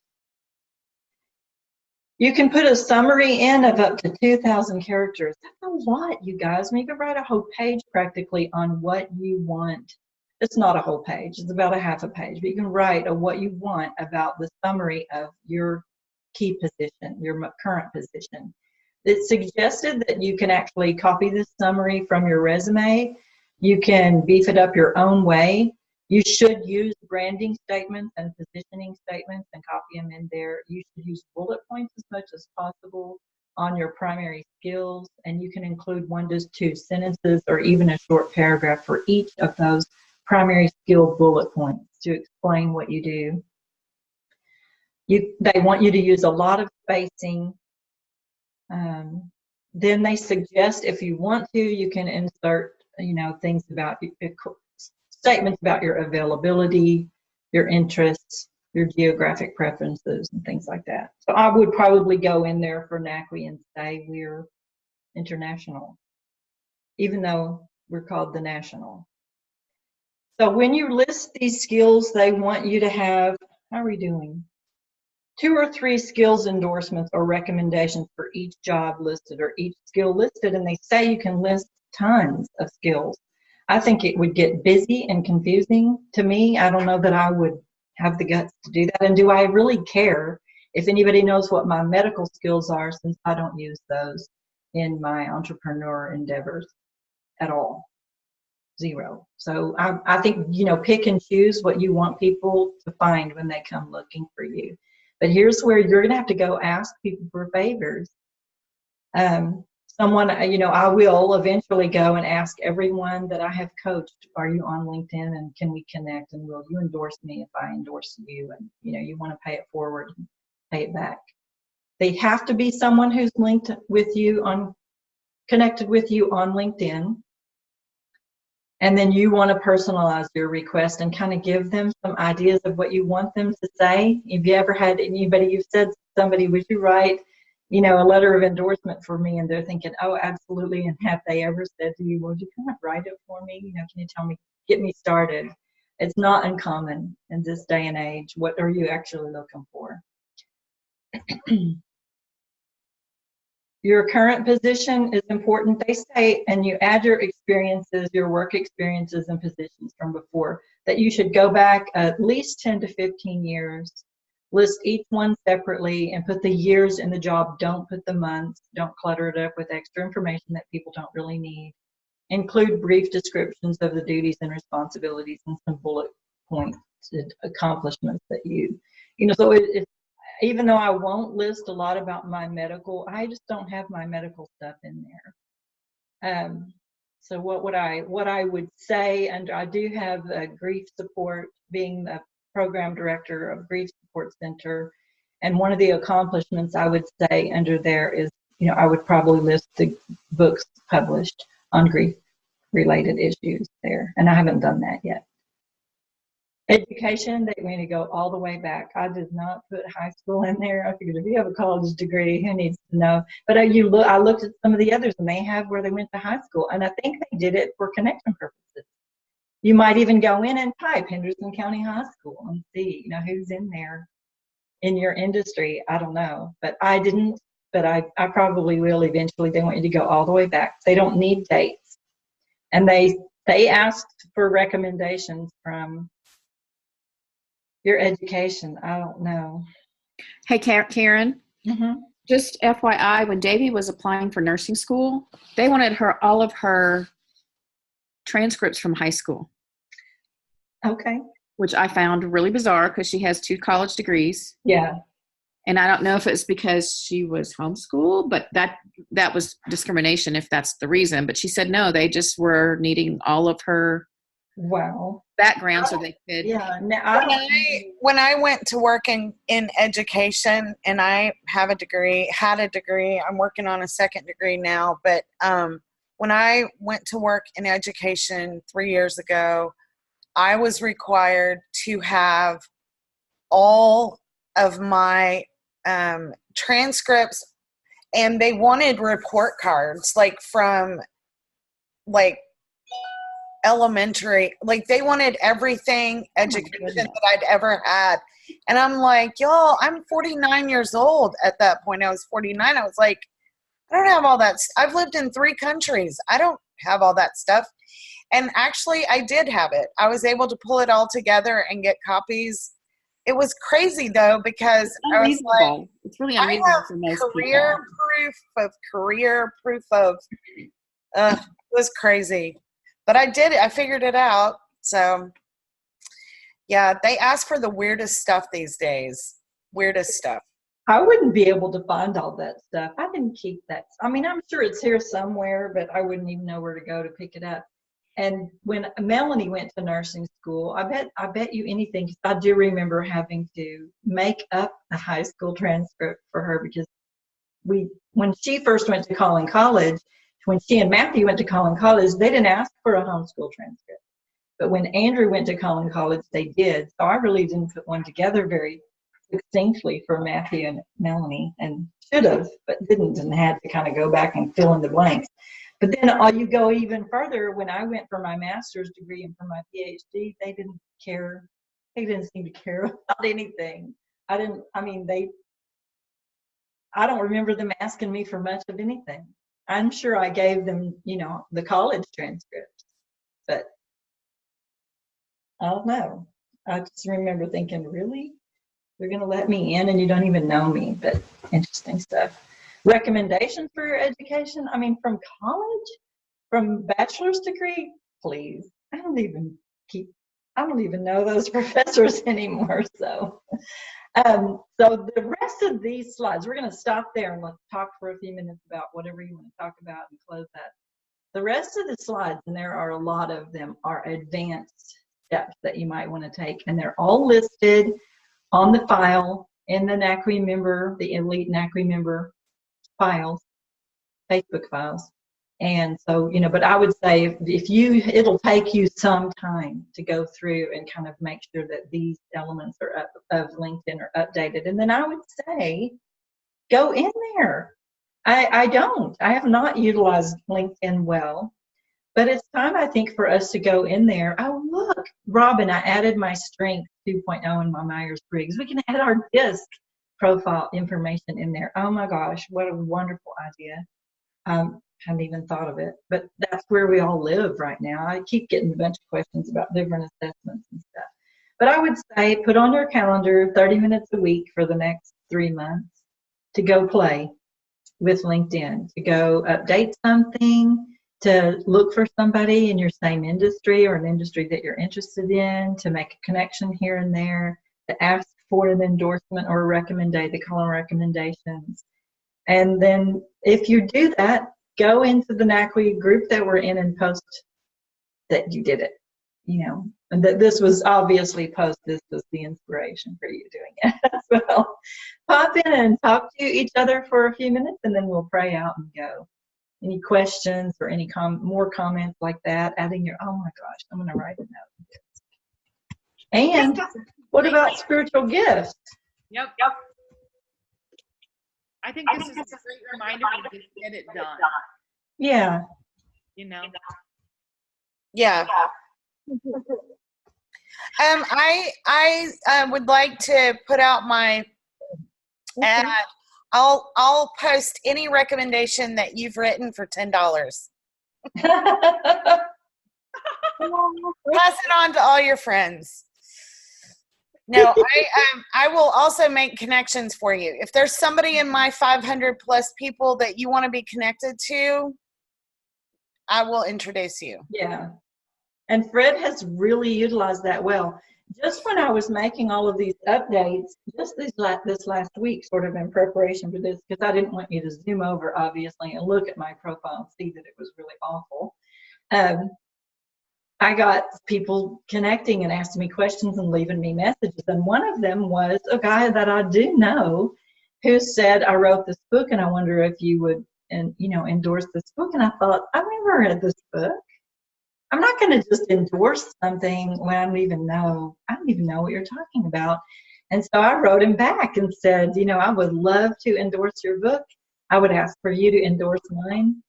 You can put a summary in of up to 2,000 characters. That's a lot, you guys. You can write a whole page practically on what you want. It's not a whole page. It's about a half a page. But you can write what you want about the summary of your key position, your current position. It's suggested that you can actually copy this summary from your resume. You can beef it up your own way. You should use branding statements and positioning statements and copy them in there. You should use bullet points as much as possible on your primary skills, and you can include 1 to 2 sentences or even a short paragraph for each of those primary skill bullet points to explain what you do. They want you to use a lot of spacing. Then they suggest, if you want to, you can insert, things about statements about your availability, your interests, your geographic preferences, and things like that. So I would probably go in there for NACWI and say we're international, even though we're called the National. So when you list these skills, they want you to have, how are we doing? 2 or 3 skills endorsements or recommendations for each job listed or each skill listed, and they say you can list tons of skills. I think it would get busy and confusing to me. I don't know that I would have the guts to do that. And do I really care if anybody knows what my medical skills are, since I don't use those in my entrepreneur endeavors at all? 0. So I think, pick and choose what you want people to find when they come looking for you. But here's where you're going to have to go ask people for favors. Someone, I will eventually go and ask everyone that I have coached, are you on LinkedIn and can we connect, and will you endorse me if I endorse you? And, you want to pay it forward and pay it back. They have to be someone who's connected with you on LinkedIn. And then you want to personalize your request and kind of give them some ideas of what you want them to say. Have you ever had anybody, you've said to somebody, would you write, a letter of endorsement for me? And they're thinking, oh, absolutely. And have they ever said to you, would you kind of write it for me? Can you tell me, get me started? It's not uncommon in this day and age. What are you actually looking for? Your current position is important. They say, and you add your experiences, your work experiences and positions from before, that you should go back at least 10 to 15 years, list each one separately, and put the years in the job. Don't put the months. Don't clutter it up with extra information that people don't really need. Include brief descriptions of the duties and responsibilities and some bullet point accomplishments that so it's, even though I won't list a lot about my medical, I just don't have my medical stuff in there. So what I would say, and I do have grief support, being program director of Grief Support Center. And one of the accomplishments I would say under there is, I would probably list the books published on grief-related issues there. And I haven't done that yet. Education, they want to go all the way back. I did not put high school in there. I figured if you have a college degree, who needs to know? But I looked at some of the others, and they have where they went to high school. And I think they did it for connection purposes. You might even go in and type Henderson County High School and see, who's in there in your industry. I don't know, but I didn't. But I probably will eventually. They want you to go all the way back. They don't need dates. And they asked for recommendations from your education. I don't know. Hey, Karen. Mm-hmm. Just FYI, when Davy was applying for nursing school, they wanted all of her transcripts from high school. Okay. Which I found really bizarre because she has 2 college degrees. Yeah. And I don't know if it's because she was homeschooled, but that was discrimination if that's the reason. But she said no, they just were needing all of her background so they could. Yeah. When I went to work in education, and I had a degree, I'm working on a second degree now, but when I went to work in education 3 years ago, I was required to have all of my transcripts, and they wanted report cards, like from elementary, they wanted everything education that I'd ever had. And I'm like, y'all, I'm 49 years old at that point. I was 49. I was like, I don't have all that. I've lived in 3 countries. I don't have all that stuff. And actually, I did have it. I was able to pull it all together and get copies. It was crazy, though, because I was like, it's really unreasonable for most career proof of, it was crazy. But I did it. I figured it out. So, yeah, they ask for the weirdest stuff these days. Weirdest stuff. I wouldn't be able to find all that stuff. I didn't keep that. I mean, I'm sure it's here somewhere, but I wouldn't even know where to go to pick it up. And when Melanie went to nursing school, I bet you anything, 'cause I do remember having to make up a high school transcript for her, because when she first went to Collin College, when she and Matthew went to Collin College, they didn't ask for a homeschool transcript. But when Andrew went to Collin College, they did. So I really didn't put one together very succinctly for Matthew and Melanie, and should have, but didn't, and had to kind of go back and fill in the blanks. But then you go even further. When I went for my master's degree and for my PhD, they didn't care. They didn't seem to care about anything. I don't remember them asking me for much of anything. I'm sure I gave them, the college transcripts, but I don't know. I just remember thinking, really? They're going to let me in and you don't even know me? But interesting stuff. Recommendations for your education? I mean, from college, from bachelor's degree, please. I don't even know those professors anymore. So the rest of these slides, we're going to stop there and let's talk for a few minutes about whatever you want to talk about and close that. The rest of the slides, and there are a lot of them, are advanced steps that you might want to take, and they're all listed on the file in the NACWE member, the Elite NACWE member files, Facebook files. And so, but I would say it'll take you some time to go through and kind of make sure that these elements of LinkedIn are updated. And then I would say, go in there. I have not utilized LinkedIn well, but it's time, I think, for us to go in there. Oh, look, Robin, I added my Strength 2.0 in my Myers-Briggs. We can add our DISC profile information in there. Oh my gosh, what a wonderful idea. Hadn't even thought of it, but that's where we all live right now. I keep getting a bunch of questions about different assessments and stuff. But I would say put on your calendar 30 minutes a week for the next 3 months to go play with LinkedIn, to go update something, to look for somebody in your same industry or an industry that you're interested in, to make a connection here and there, to ask for an endorsement or a recommendation, they call them recommendations. And then if you do that, go into the NACWE group that we're in and post that you did it. and that this was obviously this was the inspiration for you doing it as well. Pop in and talk to each other for a few minutes, and then we'll pray out and go. Any questions or any more comments like that? Adding your, oh my gosh, I'm going to write a note. And what about spiritual gifts? Yep. I think this is a great reminder to just get it done. Yeah. Yeah. I would like to put out my ad. I'll post any recommendation that you've written for $10. Pass it on to all your friends. No, I will also make connections for you. If there's somebody in my 500 plus people that you want to be connected to, I will introduce you. Yeah. And Fred has really utilized that well. Just when I was making all of these updates, just this last week, sort of in preparation for this, because I didn't want you to zoom over, obviously, and look at my profile and see that it was really awful. I got people connecting and asking me questions and leaving me messages. And one of them was a guy that I do know who said, I wrote this book and I wonder if you would, endorse this book. And I thought, I've never read this book. I'm not going to just endorse something when I don't even know what you're talking about. And so I wrote him back and said, I would love to endorse your book. I would ask for you to endorse mine.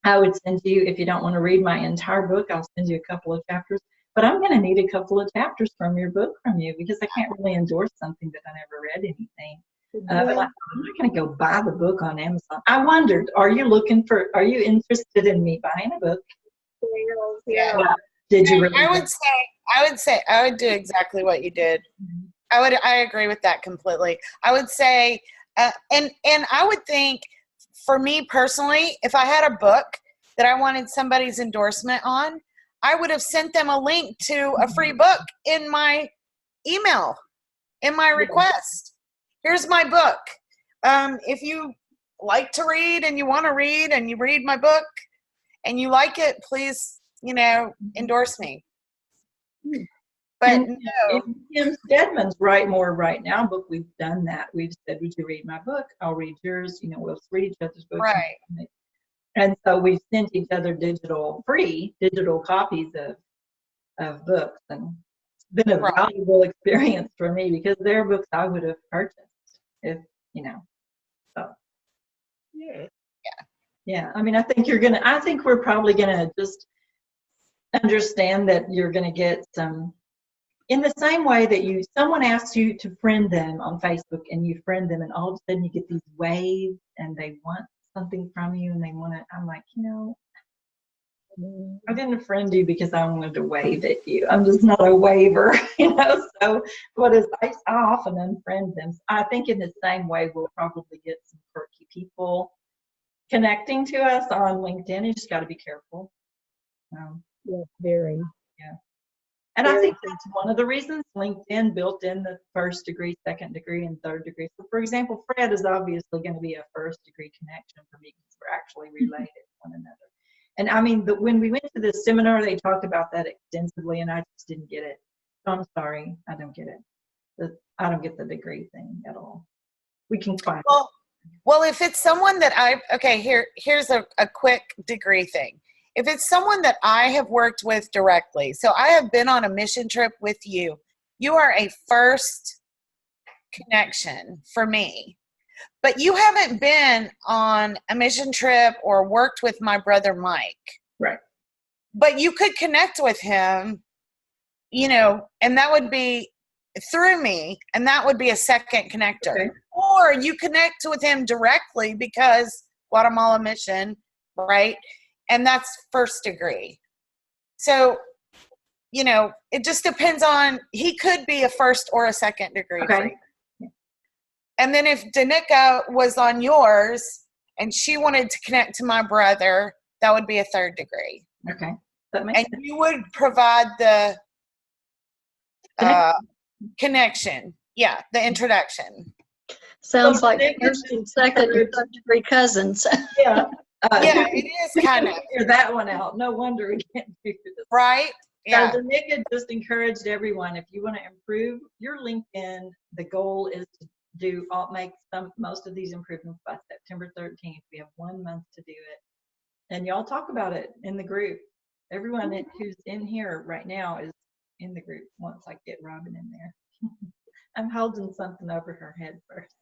I would send you, if you don't want to read my entire book, I'll send you a couple of chapters. But I'm going to need a couple of chapters from your book from you because I can't really endorse something that I never read anything. But I'm not going to go buy the book on Amazon. I wondered, are you interested in me buying a book? Yeah. Did you? I would do exactly what you did. I agree with that completely. I would say, and I would think, for me personally, if I had a book that I wanted somebody's endorsement on, I would have sent them a link to a free book in my email, in my request. Here's my book. If you like to read and you want to read and you read my book and you like it, please, endorse me. But no. Kim Stedman's Write More Right Now book, we've done that. We've said, would you read my book? I'll read yours. We'll read each other's books. Right. And so we've sent each other free digital copies of books. And it's been a valuable experience for me because they're books I would have purchased if, so. Yeah. I mean, I think we're probably going to just understand that you're going to get some, in the same way that someone asks you to friend them on Facebook and you friend them and all of a sudden you get these waves and they want something from you and they want to, I'm like, I didn't friend you because I wanted to wave at you. I'm just not a waver, so I often unfriend them. I think in the same way we'll probably get some quirky people connecting to us on LinkedIn. You just got to be careful. Yes, very. Yeah. And I think that's one of the reasons LinkedIn built in the first degree, second degree, and third degree. So, for example, Fred is obviously going to be a first degree connection for me because we're actually related to one another. And I mean, when we went to this seminar, they talked about that extensively, and I just didn't get it. So I'm sorry, I don't get it. I don't get the degree thing at all. We can find it. Well, if it's someone that here's a quick degree thing. If it's someone that I have worked with directly, so I have been on a mission trip with you, you are a first connection for me. But you haven't been on a mission trip or worked with my brother Mike. Right. But you could connect with him, and that would be through me, and that would be a second connector. Okay. Or you connect with him directly because Guatemala mission, right? And that's first degree. So, it just depends on, he could be a first or a second degree. Okay. And then if Danica was on yours and she wanted to connect to my brother, that would be a third degree. Okay. That makes sense. You would provide the connection. Yeah, the introduction. Sounds like first and second or third degree cousins. Yeah. Yeah, it is kind of. Figure that one out. No wonder we can't figure this. Right? Yeah. So Danica just encouraged everyone, if you want to improve your LinkedIn, the goal is to make most of these improvements by September 13th. We have 1 month to do it. And y'all talk about it in the group. Everyone who's in here right now is in the group once I get Robin in there. I'm holding something over her head first.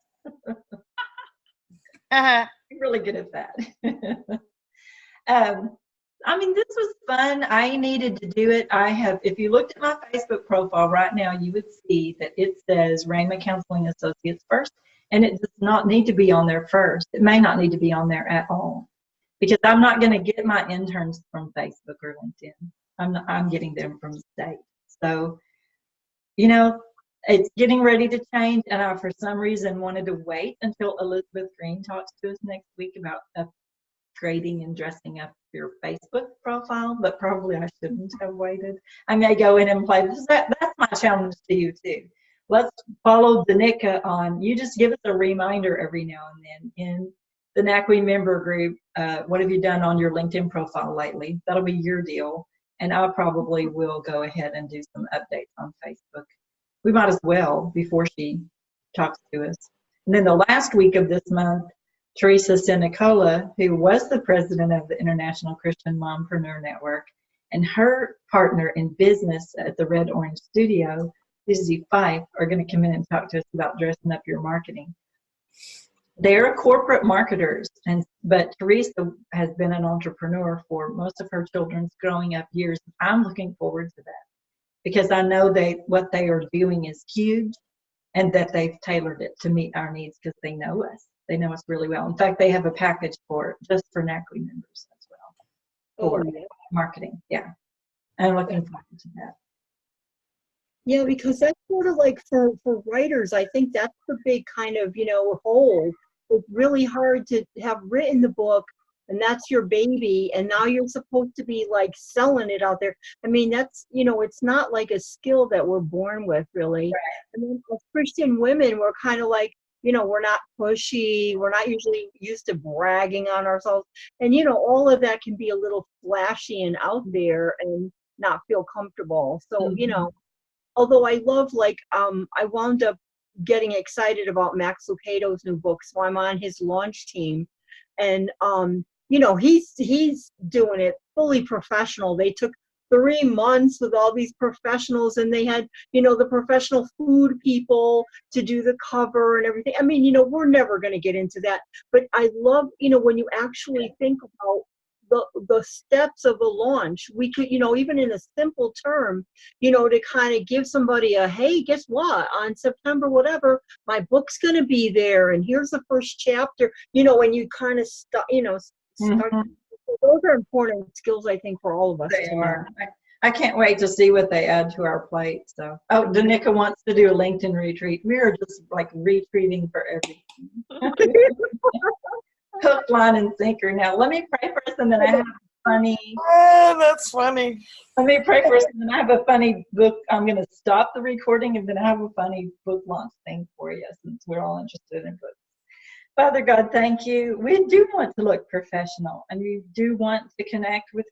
I'm really good at that. I mean, this was fun. I needed to do it. If you looked at my Facebook profile right now, you would see that it says Rhema Counseling Associates first, and it does not need to be on there first. It may not need to be on there at all, because I'm not going to get my interns from Facebook or LinkedIn. I'm getting them from the state. So, you know, it's getting ready to change, and I, for some reason, wanted to wait until Elizabeth Green talks to us next week about upgrading and dressing up your Facebook profile, but probably I shouldn't have waited. I may go in and play. That's my challenge to you, too. Let's follow Danica on. You just give us a reminder every now and then in the NACWE member group. What have you done on your LinkedIn profile lately? That'll be your deal. And I probably will go ahead and do some updates on Facebook. We might as well before she talks to us. And then the last week of this month, Teresa Sinicola, who was the president of the International Christian Mompreneur Network, and her partner in business at the Red Orange Studio, Susie Fife, are going to come in and talk to us about dressing up your marketing. They're corporate marketers, but Teresa has been an entrepreneur for most of her children's growing up years. I'm looking forward to that because I know what they are doing is huge, and that they've tailored it to meet our needs because they know us. They know us really well. In fact, they have a package for it just for NACWE members as well for marketing. Yeah, I'm looking forward to that. Yeah, because that's sort of like for writers, I think that's the big kind of, hole. It's really hard to have written the book, and that's your baby, and now you're supposed to be like selling it out there. I mean, that's, it's not like a skill that we're born with, really. Right. I mean, as Christian women, we're kind of like, we're not pushy. We're not usually used to bragging on ourselves. And, all of that can be a little flashy and out there and not feel comfortable. So, although I love, I wound up getting excited about Max Lucado's new book, so I'm on his launch team. And, he's doing it fully professional. They took 3 months with all these professionals, and they had, the professional food people to do the cover and everything. I mean, we're never going to get into that. But I love, when you actually think about the steps of a launch, we could, even in a simple term, to kind of give somebody a, hey, guess what? On September, whatever, my book's going to be there, and here's the first chapter, and you kind of start. Those are important skills, I think, for all of us. They are. I can't wait to see what they add to our plate. So, Danica wants to do a LinkedIn retreat. We are just like retreating for everything. Hook, line, and sinker. Now, let me pray for us, and then I have a funny. That's funny. Let me pray for us, and then I have a funny book. I'm going to stop the recording, and then I have a funny book launch thing for you, since we're all interested in books. Father God, thank you. We do want to look professional, and we do want to connect with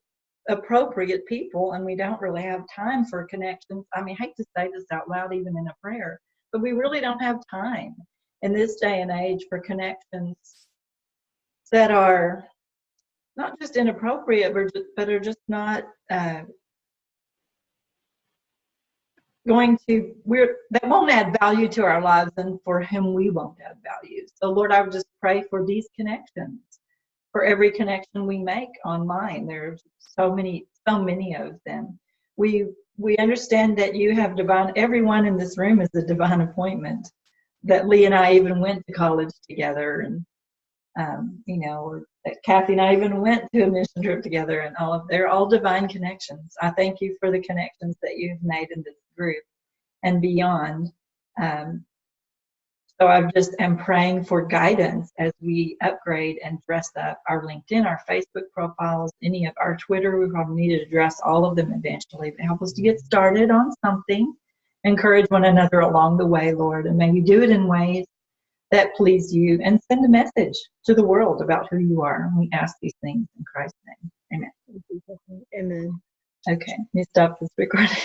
appropriate people, and we don't really have time for connections. I mean, I hate to say this out loud, even in a prayer, but we really don't have time in this day and age for connections that are not just inappropriate, but are just not that won't add value to our lives, and for whom we won't add value. So Lord, I would just pray for these connections, for every connection we make online. There's so many of them. We understand that you have everyone in this room is a divine appointment, that Lee and I even went to college together, and or that Kathy and I even went to a mission trip together, and they're all divine connections. I thank you for the connections that you've made in this group and beyond. So I just am praying for guidance as we upgrade and dress up our LinkedIn, our Facebook profiles, any of our Twitter. We probably need to address all of them eventually, but help us to get started on something. Encourage one another along the way, Lord, and may we do it in ways that please you, and send a message to the world about who you are. And we ask these things in Christ's name. Amen. Amen. Okay, let me stop this recording.